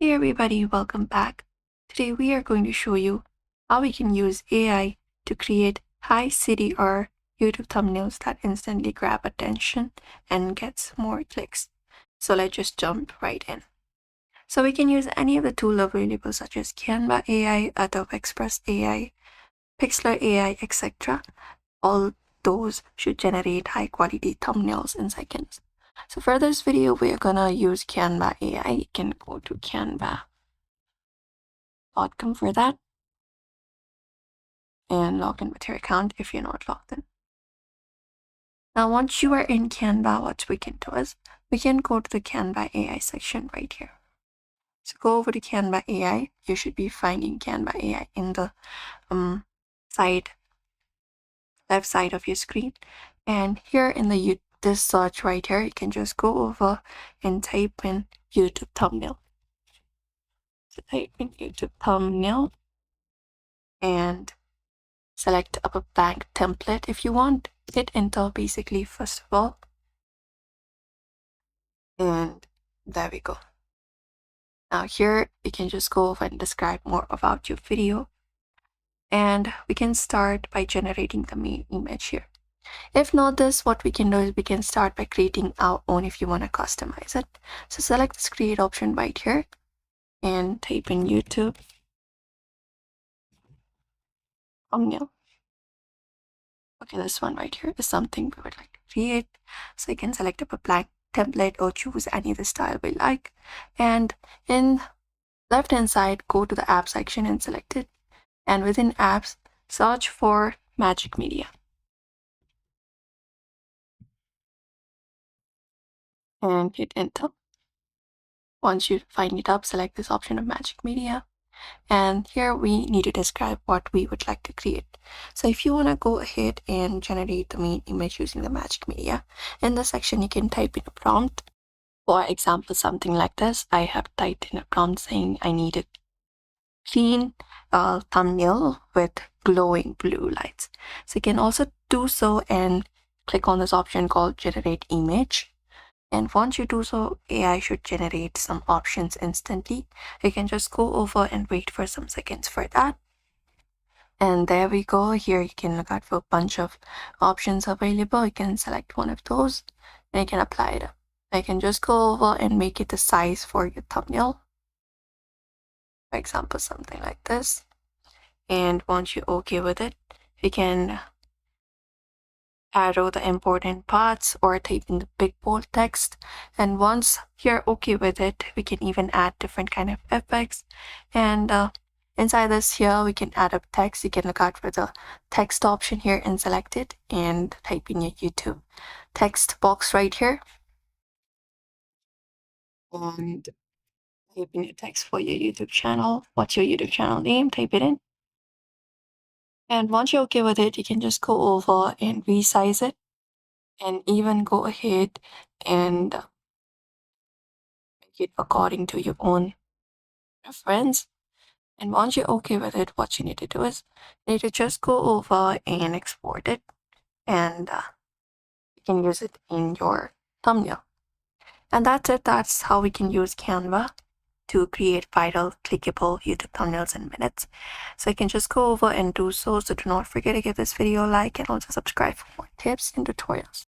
Hey everybody, welcome back. Today we are going to show you how we can use AI to create high CTR YouTube thumbnails that instantly grab attention and gets more clicks. So let's just jump right in. So we can use any of the tools available such as Canva AI, Adobe Express AI, Pixlr AI, etc. All those should generate high quality thumbnails in seconds. So for this video, we're gonna use Canva AI. You can go to Canva.com for that and log in with your account if you're not logged in. Now, once you are in Canva, what we can do is we can go to the Canva AI section right here. So go over to Canva AI. You should be finding Canva AI in the left side of your screen. And here in the this search right here, you can just go over and type in YouTube thumbnail. So type in YouTube thumbnail and select up a blank template if you want. Hit enter basically first of all. And there we go. Now here you can just go over and describe more about your video. And we can start by generating the main image here. If not this, what we can do is we can start by creating our own if you want to customize it. So select this create option right here and type in YouTube thumbnail. Okay, this one right here is something we would like to create. So you can select up a blank template or choose any of the style we like. And in left hand side, go to the app section and select it. And within apps, search for Magic Media. And hit enter. Once you find it up, select this option of Magic Media. And here we need to describe what we would like to create. So if you want to go ahead and generate the main image using the Magic Media, in this section you can type in a prompt. For example, something like this. I have typed in a prompt saying I need a clean thumbnail with glowing blue lights. So you can also do so and click on this option called Generate Image. And once you do so, AI should generate some options instantly. You can just go over and wait for some seconds for that. And there we go. Here you can look out for a bunch of options available. You can select one of those and you can apply it. I can just go over and make it the size for your thumbnail. For example, something like this. And once you're okay with it, you can arrow the important parts or type in the big bold text. And once you're okay with it, we can even add different kind of effects. And inside this here, we can add up text. You can look out for the text option here and select it and type in your YouTube text box right here. And type in your text for your YouTube channel. What's your YouTube channel name? Type it in. And once you're okay with it, you can just go over and resize it and even go ahead and make it according to your own preference. And once you're okay with it, what you need to do is you need to just go over and export it, and you can use it in your thumbnail. And that's it. That's how we can use Canva to create viral, clickable YouTube thumbnails in minutes. So you can just go over and do so. So do not forget to give this video a like and also subscribe for more tips and tutorials.